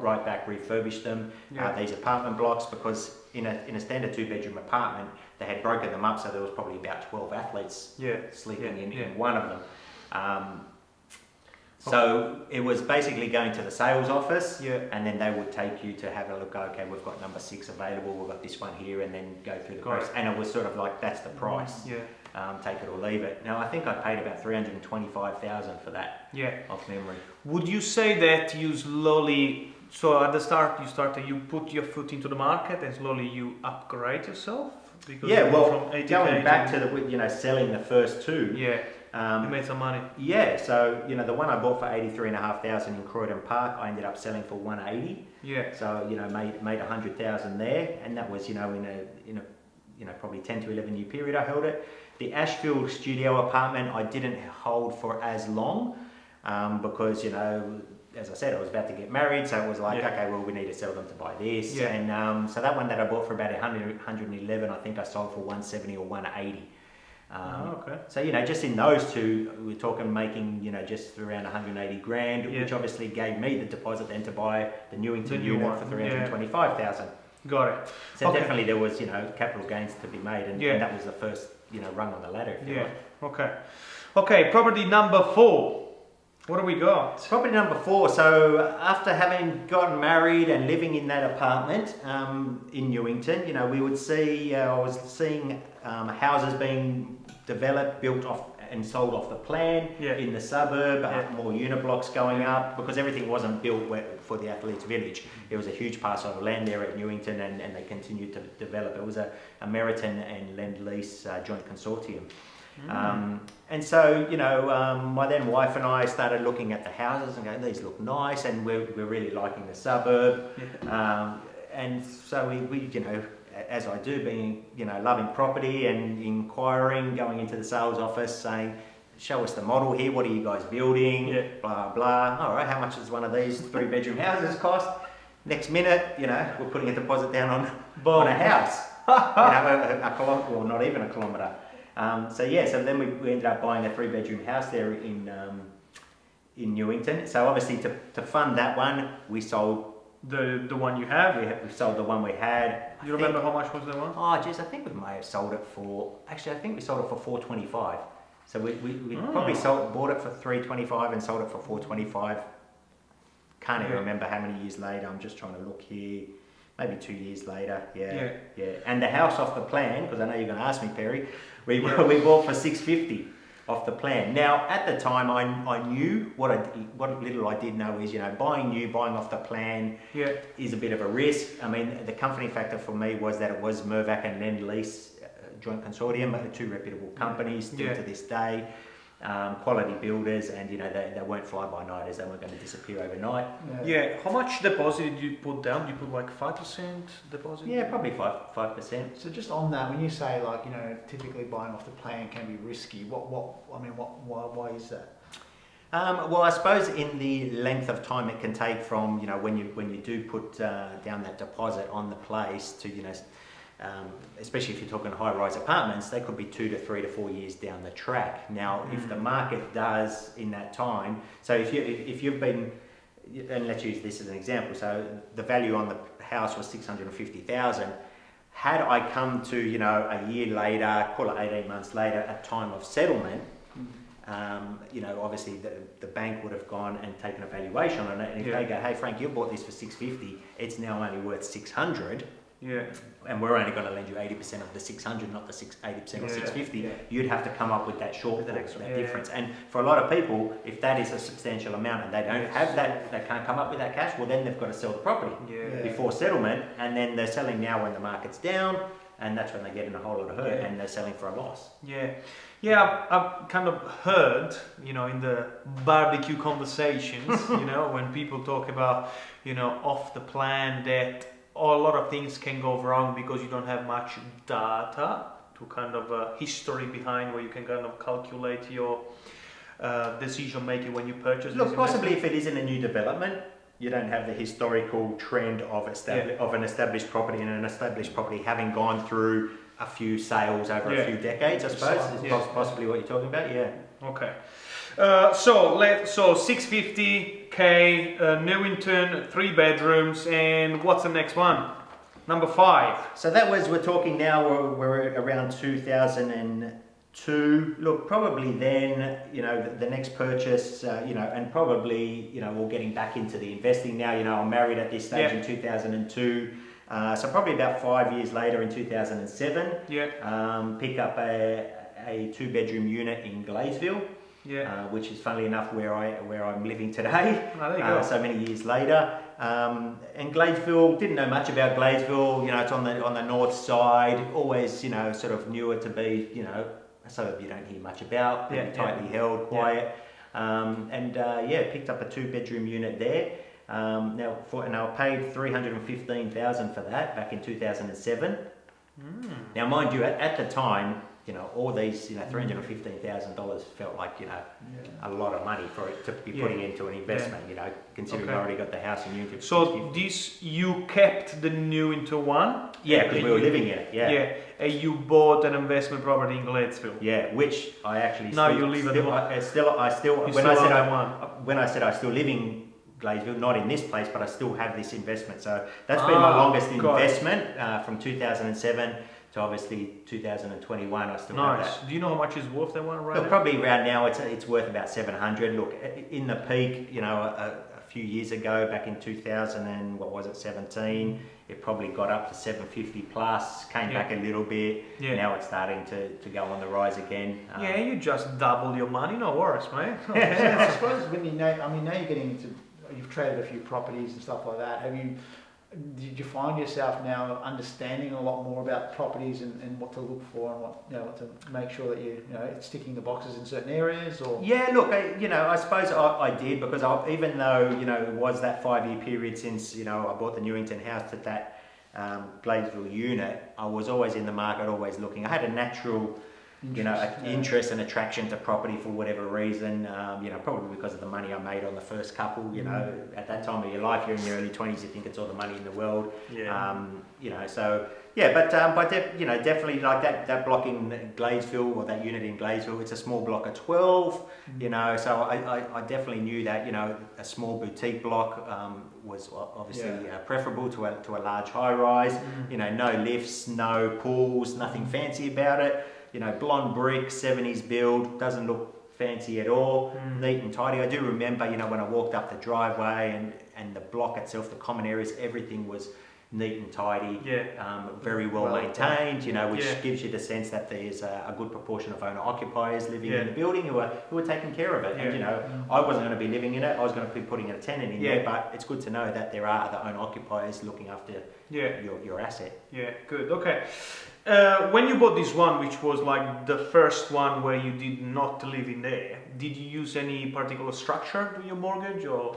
right back, refurbished them. These apartment blocks, because in a standard 2-bedroom apartment, they had broken them up, so there was probably about 12 athletes sleeping in one of them. So it was basically going to the sales office, and then they would take you to have a look. Okay, we've got number 6 available. We've got this one here, and then go through the process. And it was sort of like, that's the price. Take it or leave it. Now I think I paid about 325,000 for that. Off memory. Would you say that you slowly? So at the start, you put your foot into the market, and slowly you upgrade yourself. Because well, going back to the selling the first 2. You made some money. So the one I bought for 83,500 in Croydon Park, I ended up selling for 180. So made 100,000 there, and that was in a probably 10 to 11 year period I held it. The Ashfield studio apartment I didn't hold for as long because as I said, I was about to get married, so it was like, okay, well, we need to sell them to buy this. And so that one that I bought for about 111, I think I sold for 170 or 180. So just in those 2, we're talking making just around 180 grand, which obviously gave me the deposit then to buy the Newington unit for 325,000. Got it. So definitely there was capital gains to be made, and that was the first rung on the ladder. If you like. Okay. Property number 4. What do we got? Property number 4. So after having gotten married and living in that apartment in Newington, we would see, I was seeing houses being developed, built off and sold off the plan in the suburb, more unit blocks going up, because everything wasn't built for the Athletes Village. It was a huge parcel of land there at Newington, and they continued to develop. It was a Meriton and Lend-Lease joint consortium. And so, my then wife and I started looking at the houses and going, these look nice, and we're really liking the suburb. And so we as I do, being, loving property and inquiring, going into the sales office saying, show us the model here, what are you guys building, blah, blah. All right, how much does one of these 3-bedroom houses cost? Next minute, we're putting a deposit down on a house, a kilometre, well, not even a kilometre. So then we ended up buying a 3-bedroom house there in Newington. So obviously to fund that one, we sold the one you have. We sold the one we had. Do you remember how much was the one? Oh, geez, I think we may have sold it for. Actually, I think we sold it for 425. So we probably bought it for 325 and sold it for 425. Can't even remember how many years later. I'm just trying to look here. Maybe 2 years later. Yeah. And the house off the plan, because I know you're going to ask me, Perry. We bought for 650 off the plan. Now, at the time, I knew what little I did know is, buying off the plan is a bit of a risk. I mean, the comforting factor for me was that it was Mirvac and Lend-Lease joint consortium, 2 reputable companies still to this day. Quality builders, and they weren't fly-by-nighters. They weren't going to disappear overnight. How much deposit did you put down? Did you put like 5% deposit? Yeah, probably 5%. So just on that, when you say typically buying off the plan can be risky, why is that? Well, I suppose in the length of time it can take from when you do put down that deposit on the place to especially if you're talking high-rise apartments, they could be 2 to 3 to 4 years down the track. Now, if the market does in that time, so if you've been, and let's use this as an example, so the value on the house was 650,000. Had I come to a year later, call it 18 months later, at time of settlement, obviously the bank would have gone and taken a valuation on it, and if they go, hey Frank, you bought this for 650, it's now only worth 600. And we're only going to lend you 80% of the 600, not the 80% of 650. You'd have to come up with that that difference. And for a lot of people, if that is a substantial amount and they don't have that, they can't come up with that cash, well then they've got to sell the property before settlement, and then they're selling now when the market's down, and that's when they get in a whole lot of hurt, and they're selling for a loss. I've kind of heard, in the barbecue conversations, when people talk about, off the plan, that a lot of things can go wrong because you don't have much data to kind of history behind where you can kind of calculate your decision making when you purchase. Look, possibly if it isn't a new development, you don't have the historical trend of an established property, and an established property having gone through a few sales over a few decades, I suppose, is possibly what you're talking about. Okay. So 650 Okay, Newington, 3 bedrooms, and what's the next one? Number 5. So that was, we're talking now, we're around 2002. Look, probably then, you know, the next purchase, you know, and probably, you know, we're getting back into the investing now. You know, I'm married at this stage in 2002. So probably about 5 years later in 2007, pick up a 2-bedroom unit in Gladesville. Which is funnily enough where I'm living today. Oh, there you go. So many years later, and Gladesville, didn't know much about Gladesville. You know, it's on the north side. Always, you know, sort of knew it to be, you know, a suburb you don't hear much about. Tightly held, quiet, and picked up a 2-bedroom unit there. Now I paid $315,000 for that back in 2007. Now, mind you, at the time, you know, all these, you know, $315,000 felt like, you know, a lot of money for it to be putting into an investment, you know, considering I already got the house in Newington. So this, you kept the Newington one? Yeah, because we were living in it, and you bought an investment property in Gladesville? Yeah, which I actually now you live at when I said I still live in Gladesville, not in this place, but I still have this investment. So that's been my longest investment from 2007 to obviously 2021. I still have that. Do you know how much is worth that one right now? Probably around now it's worth about 700. Look, in the peak, you know, a few years ago, back in 2017, it probably got up to 750 plus, came back a little bit. Now it's starting to go on the rise again. You just double your money, no worries, mate. I suppose when you know, I mean, now you're getting into, you've traded a few properties and stuff like that. Did you find yourself now understanding a lot more about properties and what to look for and what, you know, what to make sure that you know it's ticking the boxes in certain areas? Or look, you know, I suppose I did, because even though, you know, it was that 5-year period since, you know, I bought the Newington house to that Gladesville unit, I was always in the market, always looking. I had a natural interest and attraction to property for whatever reason, you know, probably because of the money I made on the first couple. You know, at that time of your life, you're in your early 20s, you think it's all the money in the world. You know, so but you know, definitely like that block in Gladesville, or that unit in Gladesville, it's a small block of 12. You know, so I definitely knew that, you know, a small boutique block was obviously preferable to a large high rise. You know, no lifts, no pools, nothing fancy about it. You know, blonde brick, 70s build, doesn't look fancy at all, neat and tidy. I do remember, you know, when I walked up the driveway and the block itself, the common areas, everything was neat and tidy, very well maintained, you know, which gives you the sense that there's a good proportion of owner-occupiers living in the building who are taking care of it. And, you know, I wasn't going to be living in it, I was going to be putting a tenant in there, but it's good to know that there are other owner-occupiers looking after your asset. Yeah, good, okay. When you bought this one, which was like the first one where you did not live in there, did you use any particular structure to your mortgage, or?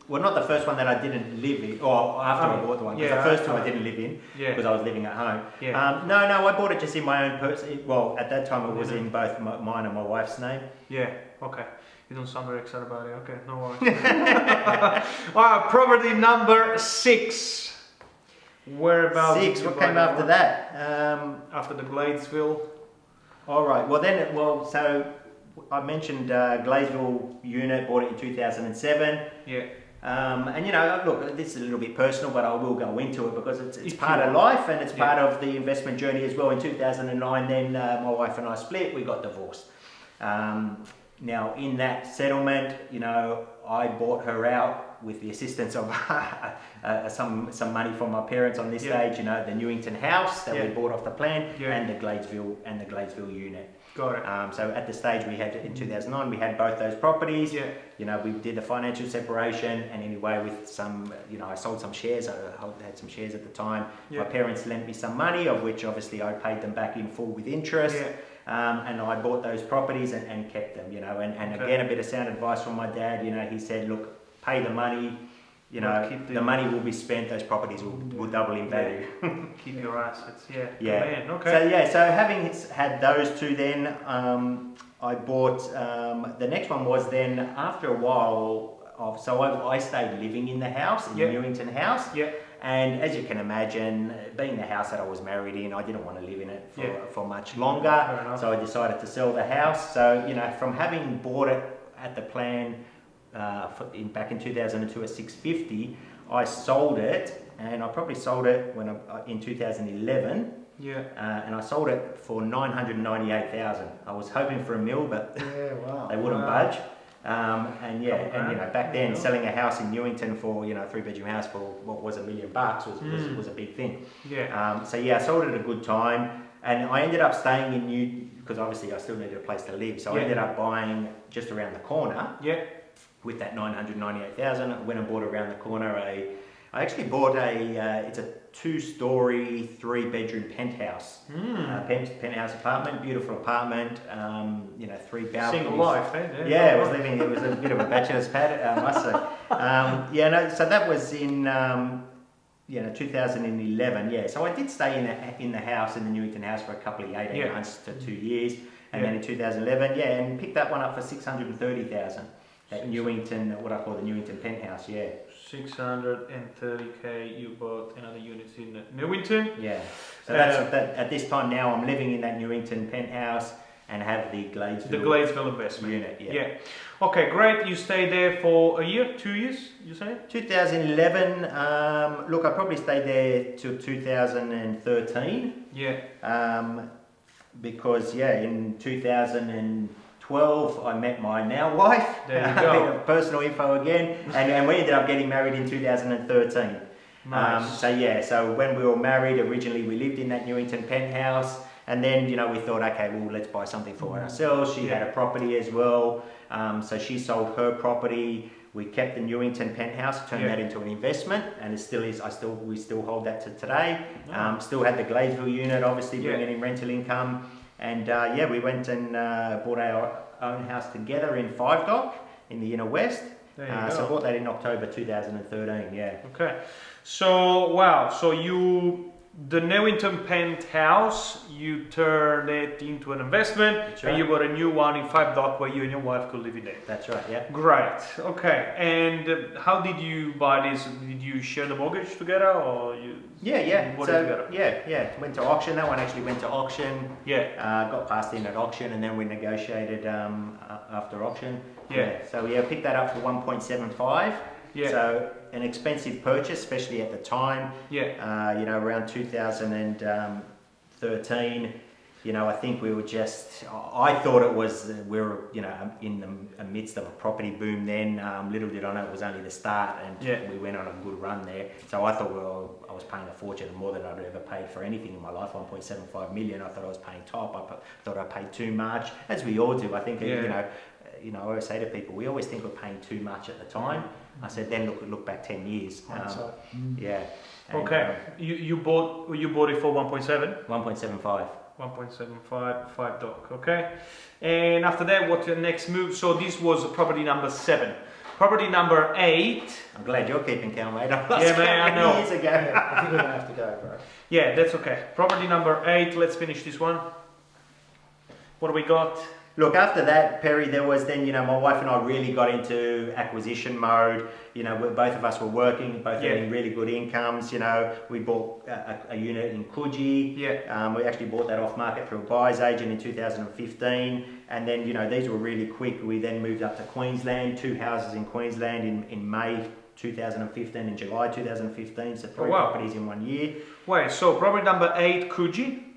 Well, not the first one that I didn't live in, or after I bought the one, because the first two I didn't live in, because I was living at home. No, I bought it just in my own person. Well, at that time it was in both mine and my wife's name. Yeah, okay. You don't sound very excited about it. Okay, no worries. Alright, property number 6. Whereabouts? 6. What came after that? After the Gladesville. All right. Well, so I mentioned Gladesville unit, bought it in 2007. And you know, look, this is a little bit personal, but I will go into it because it's part of life and it's part of the investment journey as well. In 2009, then my wife and I split. We got divorced. Now, in that settlement, you know, I bought her out with the assistance of some money from my parents on this stage. You know, the Newington house that we bought off the plan, and the Gladesville unit. Got it. So at the stage we had in 2009, we had both those properties. You know, we did the financial separation, and anyway, with some, you know, I sold some shares. I had some shares at the time. My parents lent me some money, of which obviously I paid them back in full with interest. And I bought those properties and kept them. You know, and again, a bit of sound advice from my dad. You know, he said, look, pay the money. You know, the money will be spent. Those properties will double in value. Keep your assets. Man, okay. So having had those two, then I bought. The next one was then after a while of. So I stayed living in the house, in the Newington house. And as you can imagine, being the house that I was married in, I didn't want to live in it for much longer. So I decided to sell the house. So, you know, from having bought it at the plan back in 2002 at 650. I sold it, and I probably sold it in 2011. Yeah. And I sold it for 998,000. I was hoping for a mil, but Yeah, wow. they wouldn't budge. And yeah, and back then, Yeah. selling a house in Newington for a 3-bedroom house for what was $1 million was a big thing. Yeah. So yeah, I sold it at a good time, and I ended up staying in because obviously I still needed a place to live. So I ended up buying just around the corner. Yeah. With that 998,000, I went and bought around the corner I actually bought it's a 2-story, 3-bedroom penthouse. Penthouse apartment, beautiful apartment, 3 balconies. Single life, eh? Yeah, it was a bit of a bachelor's pad, I must say. So that was in 2011, yeah. So I did stay in the house, in the Newington house for a couple of 18 months to 2 years. And then in 2011, and picked that one up for 630,000. At Newington, what I call the Newington penthouse, 630k. You bought another unit in Newington. Yeah. So that's at this time now. I'm living in that Newington penthouse and have the Gladesville investment unit. Yeah. Okay, great. You stayed there for a year, 2 years. You say? 2011. Look, I probably stayed there till 2013. Yeah. Because in 2012 I met my now wife. There you go. A bit of personal info again, and we ended up getting married in 2013. Nice. So when we were married, originally we lived in that Newington penthouse, and then we thought, okay, well, let's buy something for ourselves. She had a property as well, so she sold her property. We kept the Newington penthouse, turned that into an investment, and it still is. We still hold that to today. Still had the Gladesville unit, obviously bringing in rental income, and we went and bought our own house together in 5 Dock in the inner west. There you go. So I bought that in October 2013. Yeah. Okay. So wow. So the Newington penthouse, you turned it into an investment, and you got a new one in 5 Dock where you and your wife could live in there. That's right, yeah. Great. Okay. And how did you buy this? Did you share the mortgage together, or you? Yeah. Bought it together? Yeah. Went to auction. That one actually went to auction. Yeah. Got passed in at auction, and then we negotiated after auction. Yeah. So picked that up for 1.75. Yeah. So an expensive purchase, especially at the time. Yeah. Around 2013. I think we were I thought it was, we were, in the midst of a property boom then. Little did I know it was only the start, and we went on a good run there. So I thought, I was paying a fortune, more than I'd ever paid for anything in my life, 1.75 million. I thought I was paying top. I thought I paid too much, as we all do. I think, I always say to people, we always think we're paying too much at the time. I said, then look back 10 years. Yeah. And, okay. You bought it for 1.7? 1.75. 1.75, 5 Dock, okay. And after that, what's your next move? So this was property number 7. Property number 8. I'm glad you're keeping count, mate. Yeah, man, I know. Years ago. I think we're going to have to go, bro. Yeah, that's okay. Property number 8, let's finish this one. What do we got? Look, after that, Perry, there was then, my wife and I really got into acquisition mode. Both of us were working, both getting really good incomes. We bought a unit in Coogee. Yeah. We actually bought that off market through a buyer's agent in 2015. And then, these were really quick. We then moved up to Queensland, 2 houses in Queensland in May 2015 and July 2015. So 3 properties in 1 year. Wait, so property number 8, Coogee?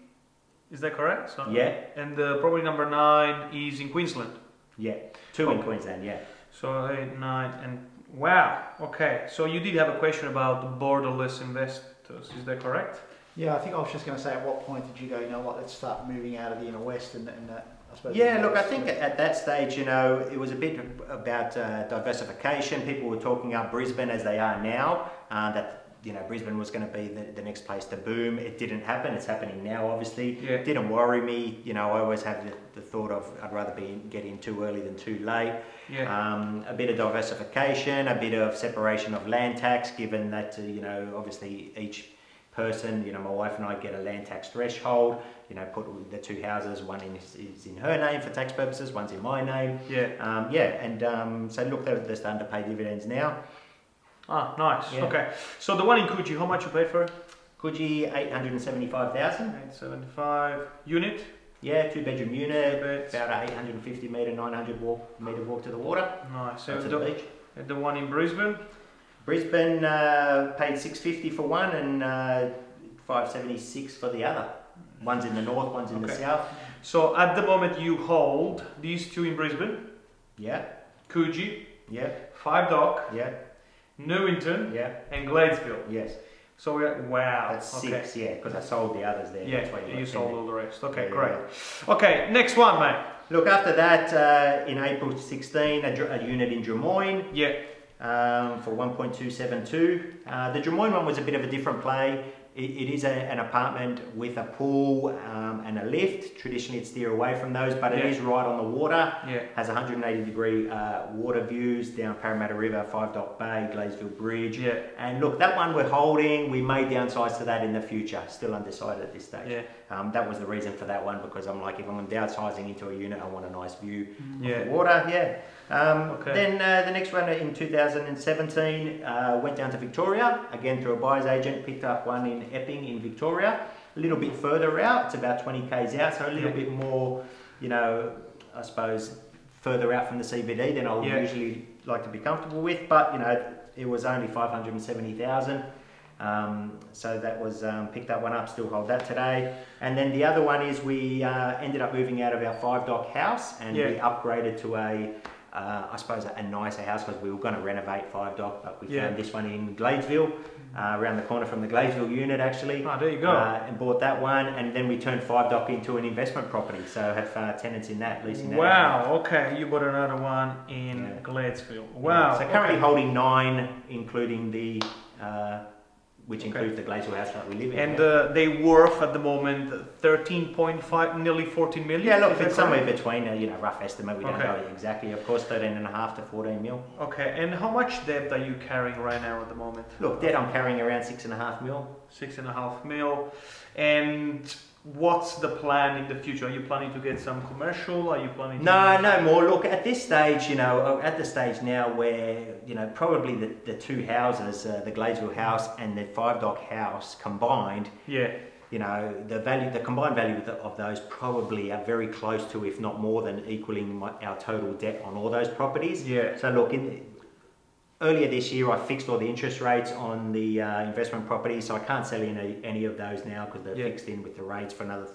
Is that correct? So, yeah. And property number 9 is in Queensland? Yeah, 2 in Queensland, yeah. So 8, 9, and wow. Okay, so you did have a question about the borderless investors. Is that correct? Yeah, I think I was just going to say, at what point did you go, let's start moving out of the inner west and that, I suppose. Yeah, look, I think at that stage, it was a bit about diversification. People were talking up Brisbane as they are now, that Brisbane was going to be the next place to boom. It didn't happen. It's happening now, obviously. Yeah. It didn't worry me. I always have the thought of I'd rather get in too early than too late. Yeah. A bit of diversification, a bit of separation of land tax, given that, obviously each person, my wife and I get a land tax threshold. Put the 2 houses, one is in her name for tax purposes, one's in my name. Yeah. So look, they're starting to pay dividends now. Ah, nice. Yeah. Okay. So the one in Coogee, how much you paid for it? Coogee, 875,000. 875 unit. Yeah, 2-bedroom unit, beds. about 850 metre, 900 metre walk to the water, Nice. to So the beach. the one in Brisbane? Brisbane paid $650 for one and $576 for the other. One's in the north, one's in the Okay. south. So at the moment you hold these two in Brisbane, Yeah, Coogee, yeah, 5 Dock, yeah, Newington, yeah, and Gladesville. yes. So wow. That's Okay. 6, yeah, because I sold the others there. Yeah, That's why you got sold 10. all the rest. Okay, Yeah, great. yeah. Okay, next one, mate. Look, after that, in April 16, a unit in Drummoyne Yeah. for 1.272. The Drummoyne one was a bit of a different play. It is an apartment with a pool and a lift. Traditionally, it's steer away from those, but it Yeah. is right on the water. Yeah. Has 180-degree water views down Parramatta River, 5 Dock Bay, Gladesville Bridge. Yeah. And look, that one we're holding. We may downsize to that in the future. Still undecided at this stage. Yeah. That was the reason for that one, because I'm like, if I'm downsizing into a unit, I want a nice view Yeah. of the water. Yeah. Okay. Then the next one in 2017 went down to Victoria, again through a buyer's agent, picked up one in Epping in Victoria, a little bit further out, it's about 20 k's out, so a little Yeah. bit more, you know, I suppose further out from the CBD than I would Yeah. usually like to be comfortable with, but you know, it was only 570,000. So that was picked that one up, still hold that today. And then the other one is we ended up moving out of our 5 Dock house and Yeah. we upgraded to I suppose a nicer house, because we were going to renovate 5 Dock, but we Yeah. found this one in Gladesville, around the corner from the Gladesville unit actually. Oh, there you go. And bought that one, and then we turned 5 Dock into an investment property, so have tenants in that, leasing that. Wow. Okay, you bought another one in Yeah. Gladesville. Yeah. Wow. So currently okay. holding 9, including the which Okay. includes the Gladesville house that we live in. And yeah. they worth at the moment 13.5, nearly 14 million. Yeah, look, is that it's somewhere correct? between, you know, rough estimate, we don't Okay. know exactly, of course, 13.5 to 14 mil. Okay, and how much debt are you carrying right now at the moment? Look, debt I'm carrying around 6.5 mil. 6.5 mil. And what's the plan in the future? Are you planning to get some commercial? Are you planning to No more. Look, at this stage, you know, at the stage now where, you know, probably the two houses, the Gladesville house and the 5 Dock house combined, Yeah. you know, the combined value of those probably are very close to, if not more than equaling our total debt on all those properties. Yeah. So look, earlier this year I fixed all the interest rates on the investment properties, so I can't sell any of those now because they're Yeah. fixed in with the rates for another,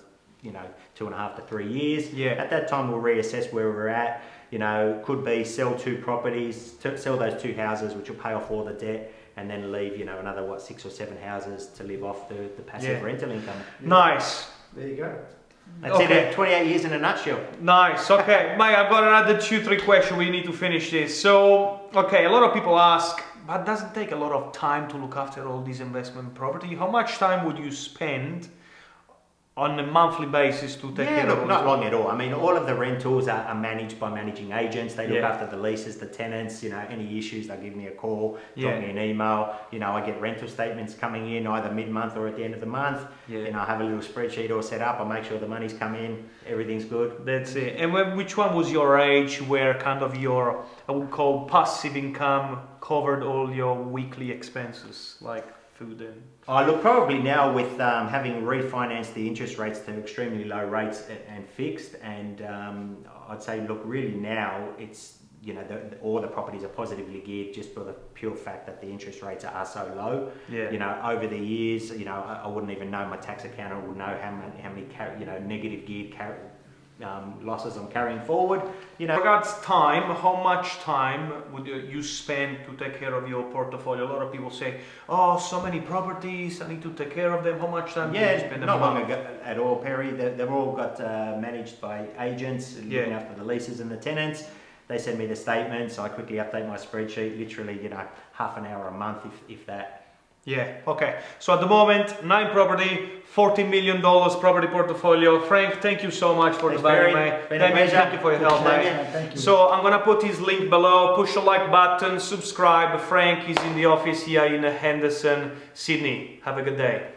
you know, 2.5 to 3 years. Yeah. At that time we'll reassess where we're at. You know, could be sell 2 properties, sell those 2 houses, which will pay off all the debt, and then leave, you know, another 6 or 7 houses to live off the passive Yeah. rental income. Nice. There you go. That's Okay. it. 28 years in a nutshell. Nice. Okay, Mike, I've got another 2-3 questions. We need to finish this. So, okay, a lot of people ask, but does it take a lot of time to look after all these investment property? How much time would you spend on a monthly basis to take care of look, all not these- long at all. I mean, all of the rentals are managed by managing agents. They look Yeah. after the leases, the tenants. You know, any issues, they'll give me a call, drop Yeah. me an email. You know, I get rental statements coming in either mid-month or at the end of the month. Yeah. You know, I have a little spreadsheet all set up. I make sure the money's come in, everything's good. That's it. And which one was your age where kind of your, I would call passive income covered all your weekly expenses, like food and... I look, probably now with having refinanced the interest rates to extremely low rates and fixed, and I'd say, look, really now it's, you know, all the properties are positively geared just for the pure fact that the interest rates are so low. Yeah. You know, over the years, you know, I wouldn't even know, my tax accountant would know how many you know, negative geared losses I'm carrying forward. You know, Regards time, how much time would you spend to take care of your portfolio? A lot of people say, oh, so many properties, I need to take care of them. How much time do you yeah, spend a not long month? ago at all, Perry. They've all got managed by agents looking after the leases and the tenants. They send me the statements. I quickly update my spreadsheet. Literally, you know, half an hour a month, if that. Yeah, okay. So at the moment, 9 property, $40 million property portfolio. Frank, thank you so much for Thanks, the value, Barry. mate. Been a Damian, pleasure. thank you for your help, mate. Thank you. So I'm gonna put his link below. Push the like button, subscribe. Frank is in the office here in Henderson, Sydney. Have a good day.